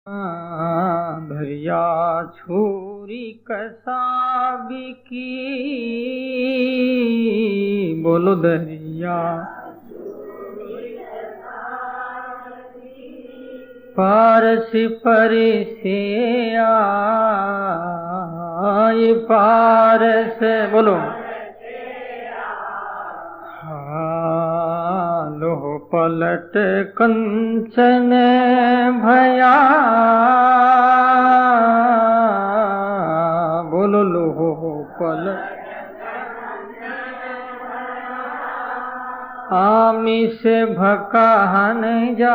भैया छुरी कसाबी की बोलो दरिया पारस पर से आए पारस बोलो लोह पलट कंचन भया बोलो लोह पलट आमिष भकाहन जाय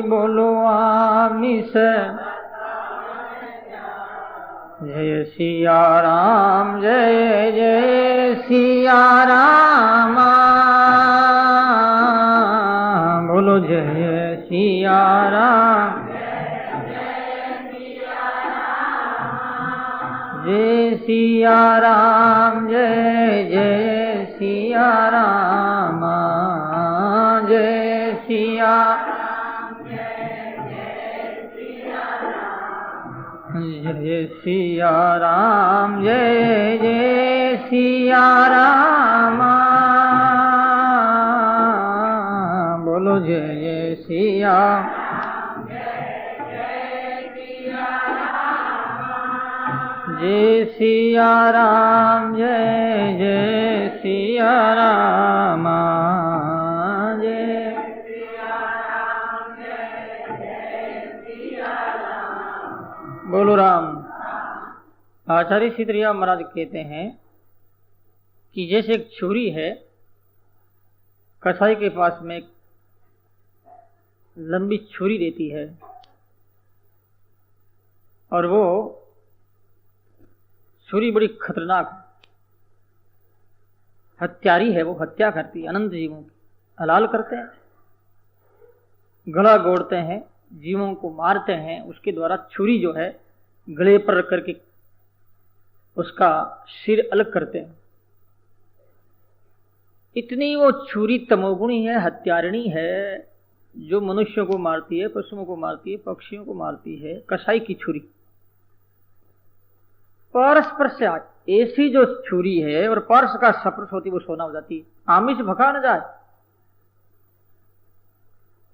बोलो आमिष जय सिया राम जय जय सिया राम बोलो जय सिया राम जय सिया राम जय जय सिया राम जय सिया जय सिया राम जय जय सिया राम बोलो जय जय सिया जय सिया राम जय जय सिया राम जय बोलो राम। आचार्य सिद्धरिया महाराज कहते हैं कि जैसे एक छुरी है, कसाई के पास में एक लंबी छुरी देती है और वो छुरी बड़ी खतरनाक हत्यारी है, वो हत्या करती है, अनंत जीवों की हलाल करते हैं, गला गोड़ते हैं, जीवों को मारते हैं, उसके द्वारा छुरी जो है गले पर रख करके उसका सिर अलग करते हैं। इतनी वो छुरी तमोगुणी है, हत्यारिणी है, जो मनुष्यों को मारती है, पशुओं को मारती है, पक्षियों को मारती है। कसाई की छुरी पारस पर से ऐसी जो छुरी है और पारस का स्पर्श होती वो सोना हो जाती है, आमिष भका न जाए।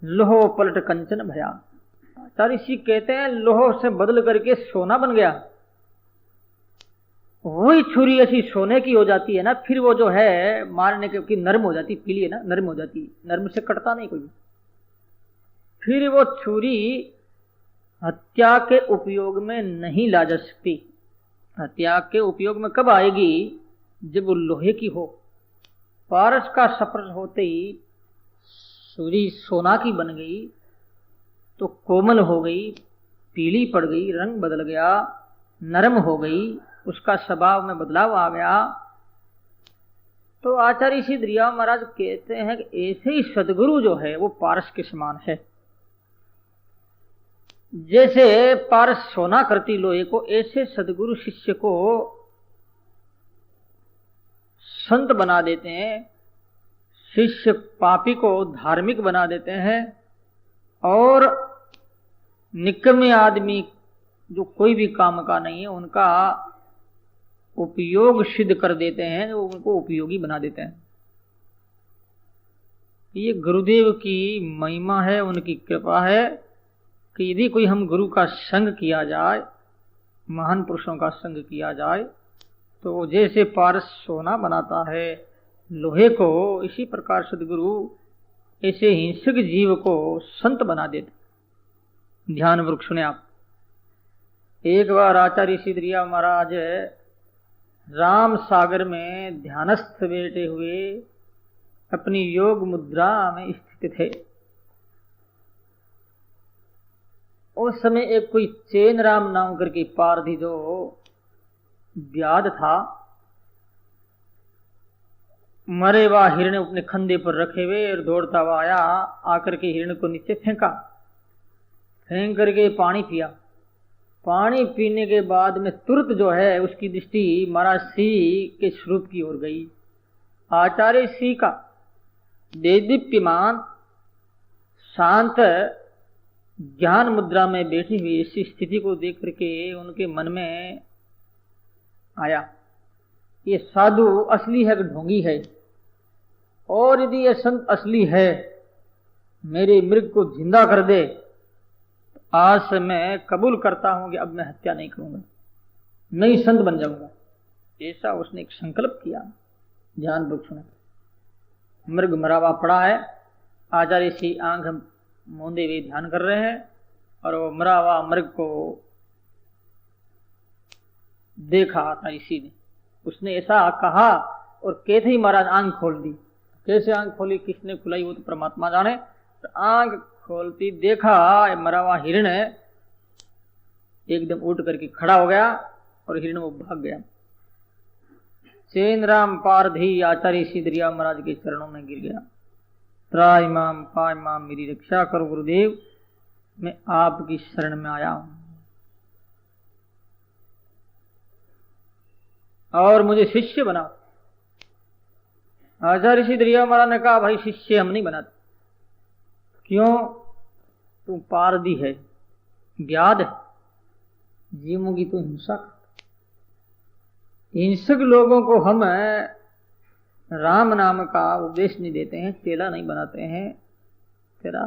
लोहो पलट कंचन भया, आचार्य ऋषि कहते हैं लोहो से बदल करके सोना बन गया। वही छुरी ऐसी सोने की हो जाती है ना, फिर वो जो है मारने के नरम हो जाती, पीली है ना, नरम हो जाती, नरम से कटता नहीं कोई। फिर वो छुरी हत्या के उपयोग में नहीं ला जा सकती। हत्या के उपयोग में कब आएगी? जब वो लोहे की हो। पारस का स्पर्श होते ही छुरी सोना की बन गई तो कोमल हो गई, पीली पड़ गई, रंग बदल गया, नरम हो गई, उसका स्वभाव में बदलाव आ गया। तो आचार्य सिद्धरिया महाराज कहते हैं कि ऐसे ही सदगुरु जो है वो पारस के समान है। जैसे पारस सोना करती लोहे को, ऐसे सदगुरु शिष्य को संत बना देते हैं, शिष्य पापी को धार्मिक बना देते हैं, और निकम्मे आदमी जो कोई भी काम का नहीं है उनका उपयोग सिद्ध कर देते हैं, जो उनको उपयोगी बना देते हैं। ये गुरुदेव की महिमा है, उनकी कृपा है कि यदि कोई हम गुरु का संग किया जाए, महान पुरुषों का संग किया जाए, तो जैसे पारस सोना बनाता है लोहे को, इसी प्रकार सदगुरु ऐसे हिंसक जीव को संत बना देते। ध्यान वृक्ष सुने आप। एक बार आचार्य सिद्धरिया महाराज राम सागर में ध्यानस्थ बैठे हुए अपनी योग मुद्रा में स्थित थे। उस समय एक कोई चैन राम नाम करके पारधी जो व्याध था, मरे हुआ हिरण अपने खंधे पर रखे हुए और दौड़ता हुआ आया, आकर के हिरण को नीचे फेंका, फेंक करके पानी पिया। पानी पीने के बाद में तुरंत जो है उसकी दृष्टि महाराज सिंह के स्वरूप की ओर गई। आचार्य सिंह का देदीप्यमान शांत ज्ञान मुद्रा में बैठी हुई इसी स्थिति को देख करके उनके मन में आया, ये साधु असली है कि ढोंगी है, और यदि ये संत असली है, मेरे मृग को जिंदा कर दे, तो आज से मैं कबूल करता हूं कि अब मैं हत्या नहीं करूंगा, मैं ही संत बन जाऊंगा। ऐसा उसने एक संकल्प किया। ध्यान वृक्ष ने मृग मरा हुआ पड़ा है, आचार्य सी आंख मूंदे हुए ध्यान कर रहे हैं, और वो मरा हुआ मृग को देखा था इसी ने। उसने ऐसा कहा और कहते ही महाराज आंख खोल दी। कैसे आंख खोली, किसने खुलाई, वो तो परमात्मा जाने। तो आंख खोलती देखा मरा हुआ हिरण एकदम उठ करके खड़ा हो गया और हिरण वो भाग गया। चैन राम पारधी आचार्य सिद्धरिया महाराज के चरणों में गिर गया। त्राय माम पाय माम, मेरी रक्षा करो गुरुदेव, मैं आपकी शरण में आया हूं और मुझे शिष्य बनाओ। आचार्य सिद्धरिया महाराज ने कहा, भाई शिष्य हम नहीं बनाते। क्यों? तू पारधी है, व्याध है, जीवों की तो हिंसा करता। हिंसक लोगों को हम राम नाम का उपदेश नहीं देते हैं, चेला नहीं बनाते हैं। तेरा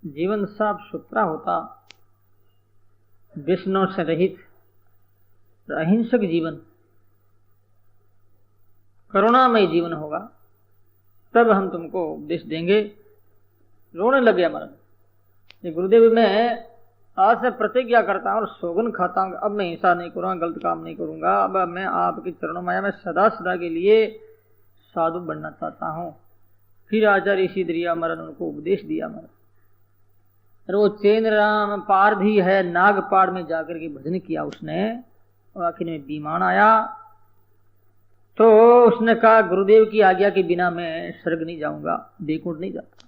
जीवन साफ सुथरा होता, व्यसनों से रहित, अहिंसक जीवन, करुणामय जीवन होगा, तब हम तुमको उपदेश देंगे। रोने लग गया महाराज। ये गुरुदेव, मैं आज से प्रतिज्ञा करता हूँ और सौगन खाता हूँ, अब मैं हिंसा नहीं करूँगा, गलत काम नहीं करूँगा, अब मैं आपके चरणों में आया, मैं सदा सदा के लिए साधु बनना चाहता हूँ। फिर आचार्य सिद्धरिया महाराज उनको उपदेश दिया। महाराज वो चैन राम पारधी है, नागपाड़ में जाकर के भजन किया उसने, और आखिर में बीमान आया तो उसने कहा, गुरुदेव की आज्ञा के बिना मैं स्वर्ग नहीं जाऊंगा, बैकुंठ नहीं जाता।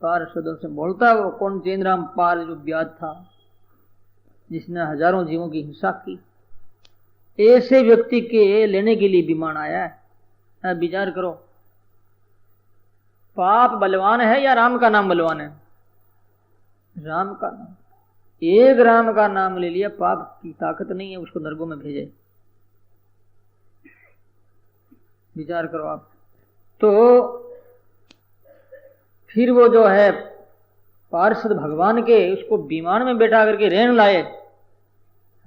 पार्षदों से बोलता, वो कौन? चैनराम पाल, जो व्याध था, जिसने हजारों जीवों की हिंसा की। ऐसे व्यक्ति के लेने के लिए विमान आया है। विचार करो, पाप बलवान है या राम का नाम बलवान है? राम का नाम। एक राम का नाम ले लिया, पाप की ताकत नहीं है उसको नरकों में भेजे। विचार करो आप। तो फिर वो जो है पार्षद भगवान के, उसको विमान में बैठा करके रेन लाए।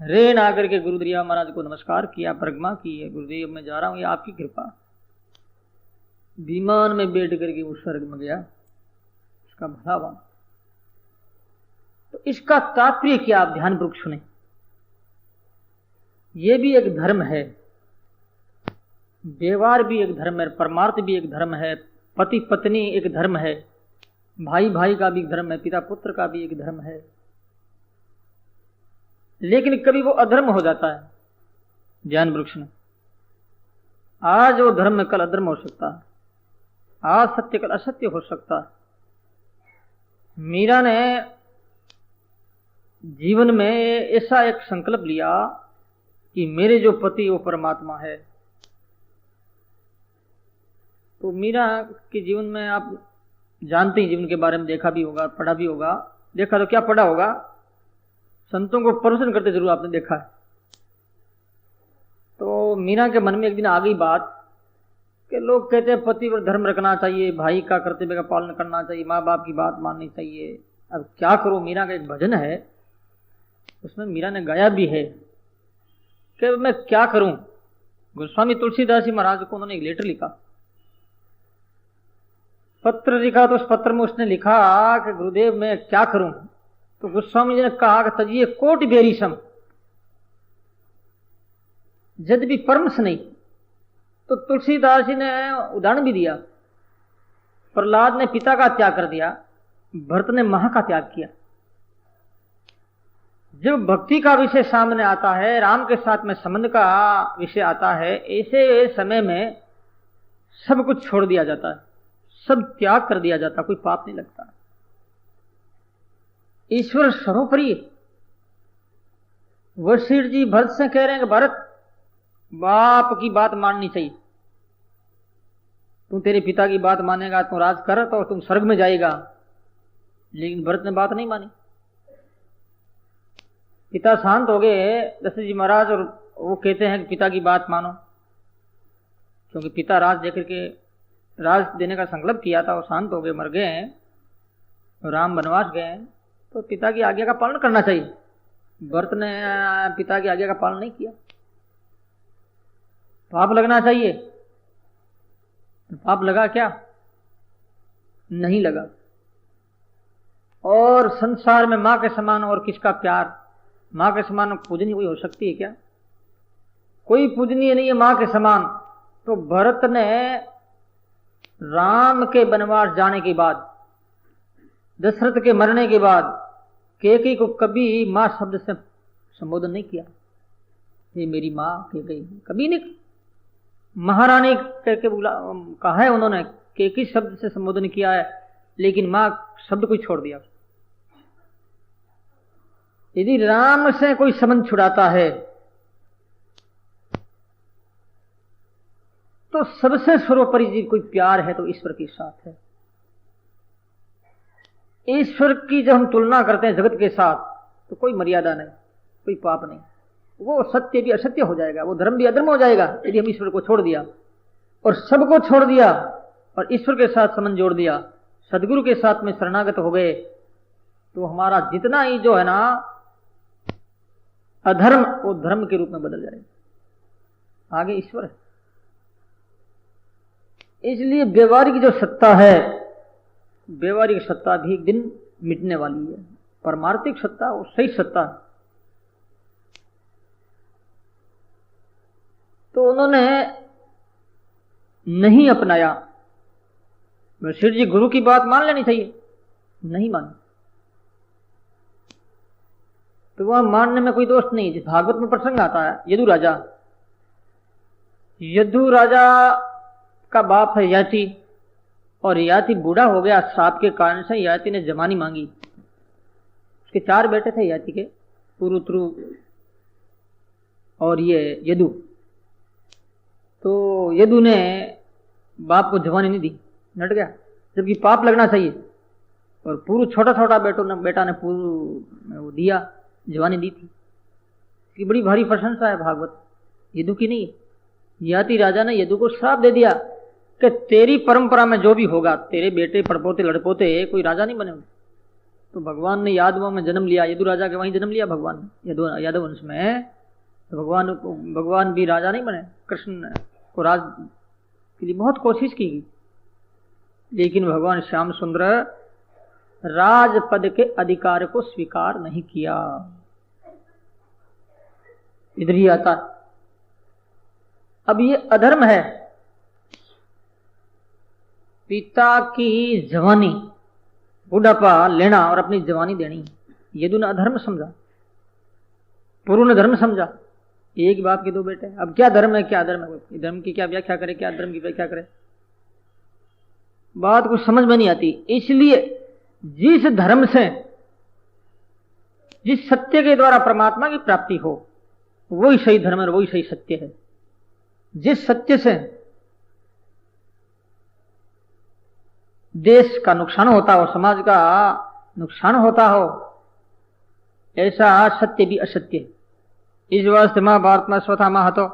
रेन आकर के गुरुदेव महाराज को नमस्कार किया, परिक्रमा की है, गुरुदेव मैं जा रहा हूं, ये आपकी कृपा। विमान में बैठ करके वो स्वर्ग में गया, उसका भला हुआ। तो इसका तात्पर्य क्या, आप ध्यानपूर्वक सुने। ये भी एक धर्म है, व्यवहार भी एक धर्म है, परमार्थ भी एक धर्म है, पति पत्नी एक धर्म है, भाई भाई का भी एक धर्म है, पिता पुत्र का भी एक धर्म है। लेकिन कभी वो अधर्म हो जाता है। ज्ञान वृक्ष में आज वो धर्म में कल अधर्म हो सकता है, आज सत्य कल असत्य हो सकता है। मीरा ने जीवन में ऐसा एक संकल्प लिया कि मेरे जो पति वो परमात्मा है। तो मीरा के जीवन में आप जानते हैं, जीवन के बारे में देखा भी होगा, पढ़ा भी होगा। देखा तो क्या पढ़ा होगा, संतों को प्रवचन करते जरूर आपने देखा है। तो मीरा के मन में एक दिन आ गई बात कि लोग कहते हैं पति पर धर्म रखना चाहिए, भाई का कर्तव्य का पालन करना चाहिए, माँ बाप की बात माननी चाहिए। अब क्या करूं? मीरा का एक भजन है, उसमें मीरा ने गाया भी है कि मैं क्या करूं। गोस्वामी तुलसीदास जी महाराज को उन्होंने एक लेटर लिखा, पत्र लिखा। तो उस पत्र में उसने लिखा कि गुरुदेव मैं क्या करूं। तो गोस्वामी जी ने कहा कि तजिए कोटि बेरीसम, जद भी परमस नहीं। तो तुलसीदास जी ने उदाहरण भी दिया, प्रहलाद ने पिता का त्याग कर दिया, भरत ने मां का त्याग किया। जब भक्ति का विषय सामने आता है, राम के साथ में संबंध का विषय आता है, ऐसे समय में सब कुछ छोड़ दिया जाता है, सब त्याग कर दिया जाता, कोई पाप नहीं लगता। ईश्वर सर्वोपरि। वशिष्ठ जी भरत से कह रहे हैं कि भरत बाप की बात माननी चाहिए, तू तेरे पिता की बात मानेगा तो राज कर तो तुम स्वर्ग में जाएगा। लेकिन भरत ने बात नहीं मानी। पिता शांत हो गए दशरथ जी महाराज, और वो कहते हैं कि पिता की बात मानो, क्योंकि पिता राज देकर के राज देने का संकल्प किया था। वो शांत हो गए, मर गए हैं, राम वनवास गए हैं, तो पिता की आज्ञा का पालन करना चाहिए। भरत ने पिता की आज्ञा का पालन नहीं किया, पाप लगना चाहिए। पाप लगा क्या? नहीं लगा। और संसार में मां के समान और किसका प्यार, मां के समान पूजनीय कोई हो सकती है क्या? कोई पूजनीय नहीं है मां के समान। तो भरत ने राम के वनवास जाने के बाद, दशरथ के मरने के बाद कैकेयी को कभी मां शब्द से संबोधन नहीं किया। ये मेरी मां कैकेयी, कभी नहीं। महारानी करके कहा है उन्होंने, कैकेयी शब्द से संबोधन किया है, लेकिन मां शब्द को छोड़ दिया। यदि राम से कोई संबंध छुड़ाता है तो सबसे सर्वोपरि यदि कोई प्यार है तो ईश्वर के साथ है। ईश्वर की जब हम तुलना करते हैं जगत के साथ तो कोई मर्यादा नहीं, कोई पाप नहीं। वो सत्य भी असत्य हो जाएगा, वो धर्म भी अधर्म हो जाएगा यदि हम ईश्वर को छोड़ दिया और सबको छोड़ दिया और ईश्वर के साथ संबंध जोड़ दिया, सदगुरु के साथ में शरणागत हो गए, तो हमारा जितना ही जो है ना अधर्म, वो धर्म के रूप में बदल जाएगा। आगे ईश्वर है। इसलिए व्यवहारिक जो सत्ता है, व्यवहारिक सत्ता भी एक दिन मिटने वाली है। परमार्थिक सत्ता वो सही सत्ता है। तो उन्होंने नहीं अपनाया। वशिष्ठ जी गुरु की बात मान लेनी चाहिए, नहीं मानी। तो वह मानने में कोई दोष नहीं। जिस भागवत में प्रसंग आता है, यदु राजा, यदु राजा का बाप है याति, और याति बूढ़ा हो गया श्राप के कारण से। याति ने जमानी मांगी। उसके 4 बेटे थे याति के, पुरुत्रु और ये यदु। तो यदु ने बाप को जवानी नहीं दी, नट गया, जबकि पाप लगना चाहिए। और पुरु छोटा छोटा बेटा ने पुरु वो दिया, जवानी दी थी। इसकी बड़ी भारी प्रशंसा है भागवत, यदु की नहीं है। याति राजा ने यदु को श्राप दे दिया कि तेरी परंपरा में जो भी होगा, तेरे बेटे पड़पोते लड़पोते कोई राजा नहीं बने। तो भगवान ने यादवों में जन्म लिया, यदु राजा के वहीं जन्म लिया भगवान ने यादव वंश में। तो भगवान भी राजा नहीं बने। कृष्ण को राज के लिए बहुत कोशिश की गई, लेकिन भगवान श्याम सुंदर राजपद के अधिकार को स्वीकार नहीं किया। इधर ही आता। अब ये अधर्म है। पिता की जवानी, बुढ़ापा लेना और अपनी जवानी देनी, यदु ने अधर्म समझा, पुरु ने धर्म समझा। एक बाप के 2 बेटे। अब क्या धर्म है, क्या अधर्म है, धर्म की क्या व्याख्या करे, क्या धर्म की व्याख्या करे, बात कुछ समझ में नहीं आती। इसलिए जिस धर्म से, जिस सत्य के द्वारा परमात्मा की प्राप्ति हो, वही सही धर्म है, वही सही सत्य है। जिस सत्य से देश का नुकसान होता हो, समाज का नुकसान होता हो, ऐसा सत्य भी असत्य है। इस वास्ते महाभारत में अश्वत्थामा हतो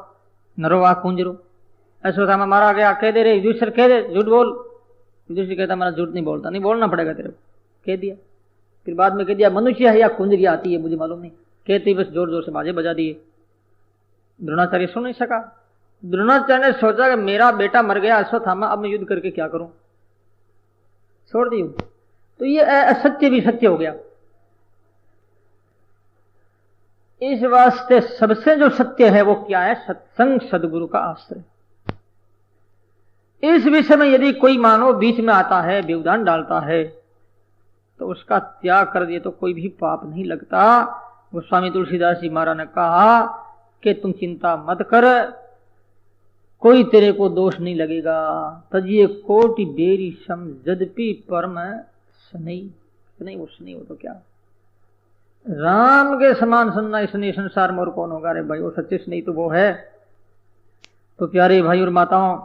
नरो वा कुंजरो। अश्वत्थामा मारा गया, कह दे रे युधिष्ठिर, कह दे झूठ बोल। युधिष्ठिर कहता मैं झूठ नहीं बोलता, नहीं बोलना पड़ेगा तेरे को, कह दिया। फिर बाद में कह दिया मनुष्य है या कुंजरिया आती है मुझे मालूम नहीं, कहते ही बस जोर जोर से बाजे बजा दिए। द्रोणाचार्य सुन नहीं सका। द्रोणाचार्य ने सोचा कि मेरा बेटा मर गया अश्वत्थामा, अब मैं युद्ध करके क्या करूं, छोड़ दी। तो ये असत्य भी सत्य हो गया। इस वास्ते सबसे जो सत्य है वो क्या है, सत्संग सदगुरु का आश्रय। इस विषय में यदि कोई मानव बीच में आता है, व्यवधान डालता है, तो उसका त्याग कर दिए तो कोई भी पाप नहीं लगता। गोस्वामी तुलसीदास जी महाराज ने कहा कि तुम चिंता मत कर, कोई तेरे को दोष नहीं लगेगा। तजिए कोटि बेरी सम जदपि परम नहीं, वो नहीं, वो तो क्या राम के समान सन्ना इसने संसार में और कौन होगा रे भाई, वो सच्चे से नहीं तो वो है। तो प्यारे भाई और माताओं,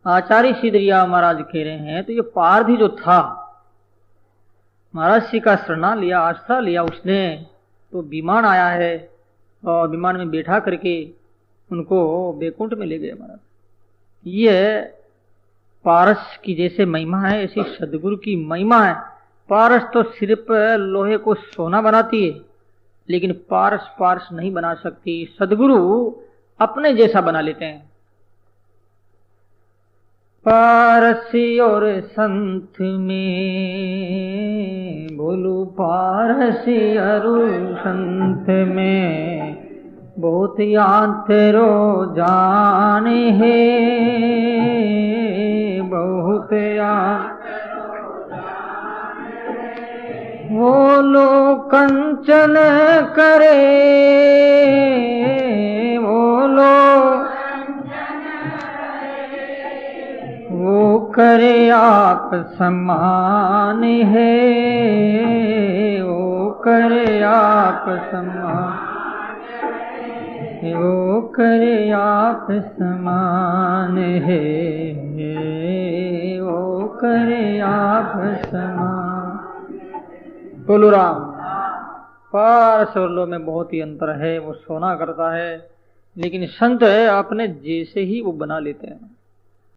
आचार्य श्री दरिया महाराज कह रहे हैं, तो ये पारधी जो था, महाराज जी का शरणा लिया, आश्रय लिया उसने, तो विमान आया है और विमान में बैठा करके उनको बैकुंठ में ले गए महाराज। ये पारस की जैसे महिमा है, ऐसी सदगुरु की महिमा है। पारस तो सिर्फ लोहे को सोना बनाती है, लेकिन पारस पारस नहीं बना सकती। सदगुरु अपने जैसा बना लेते हैं। पारसी और संत में बोलू, पारसी और संत में बहुत अंतरो जाने है, बहुत वो लो कंचन करे, वो करे आप समान है, वो करे आप समान, वो करे आप समान है, वो करे आप समान। बोलो राम। पारस और लो में बहुत ही अंतर है। वो सोना करता है, लेकिन संत है अपने जैसे ही वो बना लेते हैं।